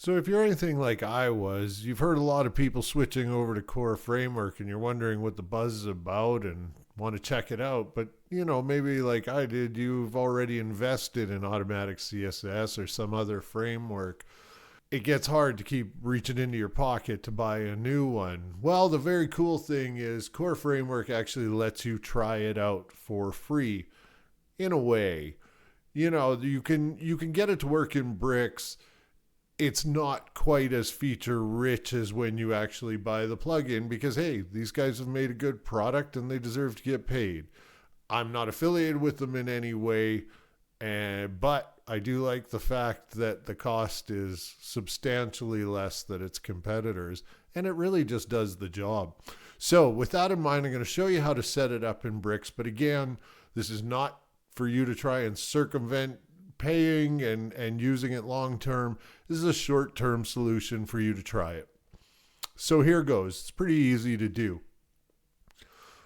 So if you're anything like I was, you've heard a lot of people switching over to Core Framework and you're wondering what the buzz is about and want to check it out. But, maybe like I did, you've already invested in Automatic CSS or some other framework. It gets hard to keep reaching into your pocket to buy a new one. Well, the very cool thing is Core Framework actually lets you try it out for free in a way. You can get it to work in bricks. It's not quite as feature rich as when you actually buy the plugin because, hey, these guys have made a good product and they deserve to get paid. I'm not affiliated with them in any way, but I do like the fact that the cost is substantially less than its competitors, and it really just does the job. So with that in mind, I'm going to show you how to set it up in bricks. But again, this is not for you to try and circumvent paying and using it long term. This is a short term solution for you to try it. So here goes. It's pretty easy to do.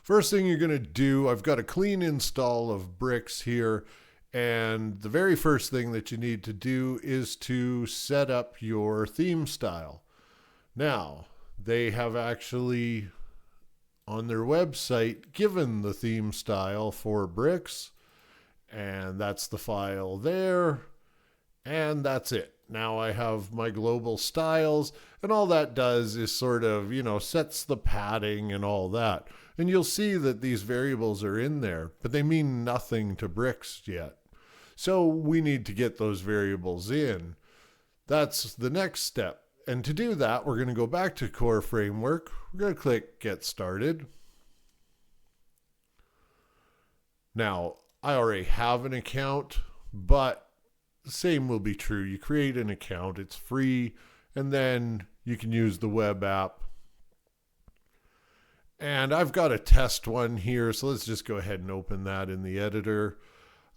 First thing you're going to do, I've got a clean install of bricks here. And the very first thing that you need to do is to set up your theme style. Now, they have actually on their website given the theme style for bricks. And that's the file there. And that's it. Now I have my global styles, and all that does is sort of, sets the padding and all that. And you'll see that these variables are in there, but they mean nothing to bricks yet. So we need to get those variables in. That's the next step. And to do that, we're going to go back to Core Framework. We're going to click Get Started. Now, I already have an account, but the same will be true. You create an account, it's free, and then you can use the web app. And I've got a test one here, so let's just go ahead and open that in the editor.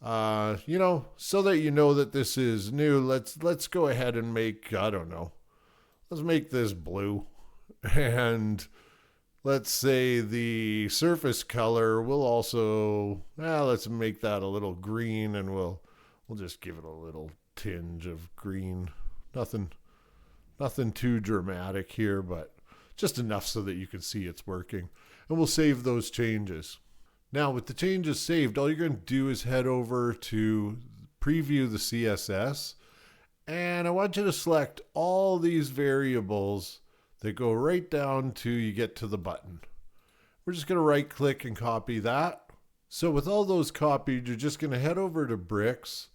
So that you know that this is new, let's go ahead and make, let's make this blue. And let's say the surface color will also, let's make that a little green, and we'll just give it a little tinge of green. Nothing too dramatic here, but just enough so that you can see it's working. And we'll save those changes. Now, with the changes saved, all you're going to do is head over to preview the CSS. And I want you to select all these variables that go right down to you get to the button. We're just going to right click and copy that. So with all those copied, you're just going to head over to bricks,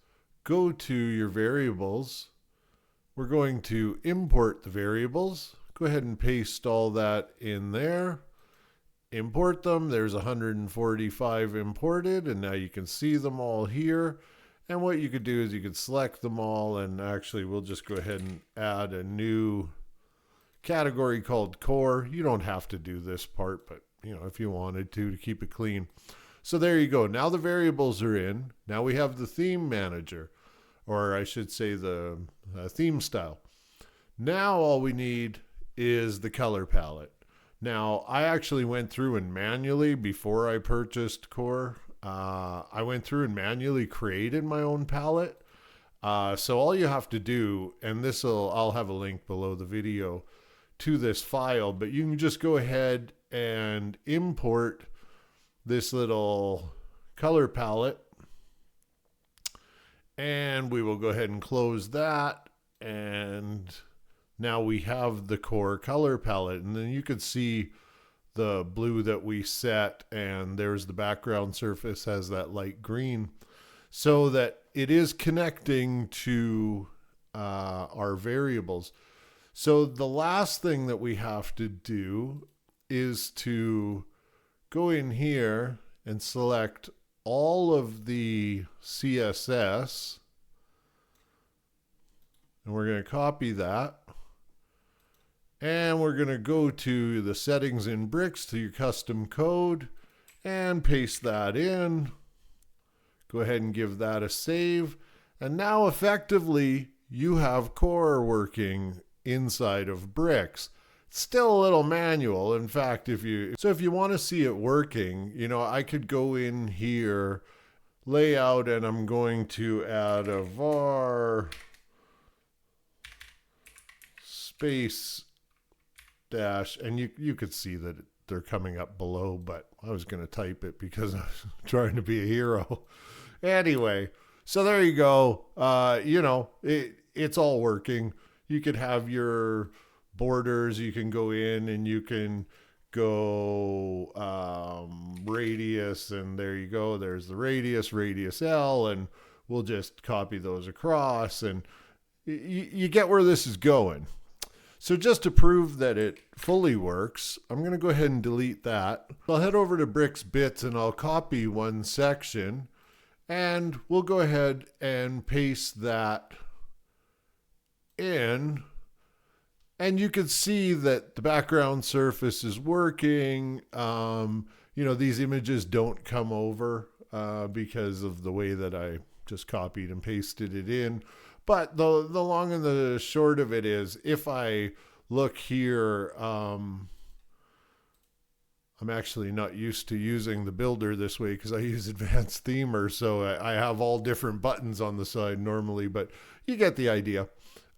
go to your variables. We're going to import the variables. Go ahead and paste all that in there. Import them. There's 145 imported, and now you can see them all here. And what you could do is you could select them all, and actually we'll just go ahead and add a new category called core. You don't have to do this part, but if you wanted to keep it clean. So there you go. Now the variables are in. Now we have the theme manager, or I should say the theme style. Now all we need is the color palette. Now I actually went through and manually, before I purchased Core, I went through and manually created my own palette. So all you have to do, and I'll have a link below the video to this file, but you can just go ahead and import this little color palette, and we will go ahead and close that. And now we have the Core color palette, and then you could see the blue that we set, and there's the background surface has that light green, so that it is connecting to our variables. So the last thing that we have to do is to go in here and select all of the CSS, and we're going to copy that. And we're going to go to the settings in bricks to your custom code and paste that in. Go ahead and give that a save. And now effectively you have Core working inside of bricks. It's still a little manual. In fact, if you want to see it working, I could go in here, layout, and I'm going to add a var space dash, and you could see that they're coming up below, but I was going to type it because I was trying to be a hero. Anyway, so there you go. It's all working. You could have your borders. You can go in and you can go radius, and there you go. There's the radius L, and we'll just copy those across, and you get where this is going. So just to prove that it fully works, I'm going to go ahead and delete that. I'll head over to Bricks Bits and I'll copy one section, and we'll go ahead and paste that in. And you can see that the background surface is working. These images don't come over because of the way that I just copied and pasted it in. But the long and the short of it is, if I look here, I'm actually not used to using the builder this way because I use Advanced Themer, so I have all different buttons on the side normally, but you get the idea.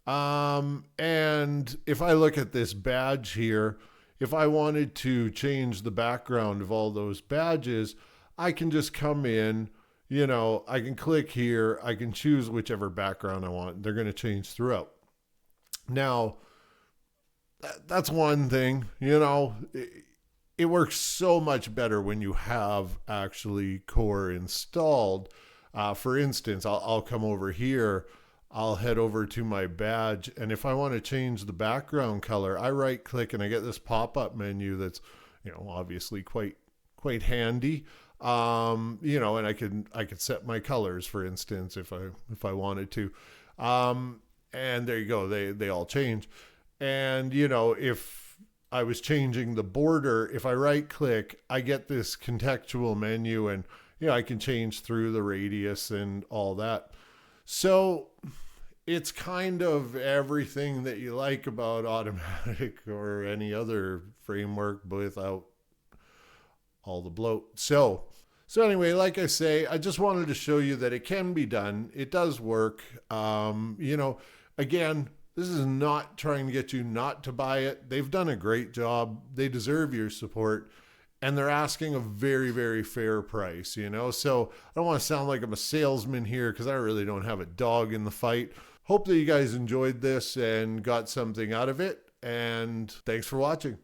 And if I look at this badge here, if I wanted to change the background of all those badges, I can just come in. I can click here. I can choose whichever background I want. They're going to change throughout. Now, that's one thing. It works so much better when you have actually Core installed. For instance, I'll come over here. I'll head over to my badge. And if I want to change the background color, I right click and I get this pop-up menu that's, obviously quite handy. And I could set my colors, for instance, if I wanted to. And there you go. They all change. And, if I was changing the border, if I right click, I get this contextual menu, and, I can change through the radius and all that. So it's kind of everything that you like about Automattic or any other framework, but without all the bloat. So anyway, like I say, I just wanted to show you that it can be done. It does work. Again, this is not trying to get you not to buy it. They've done a great job. They deserve your support, and they're asking a very, very fair price, So I don't want to sound like I'm a salesman here because I really don't have a dog in the fight. Hope that you guys enjoyed this and got something out of it, and thanks for watching.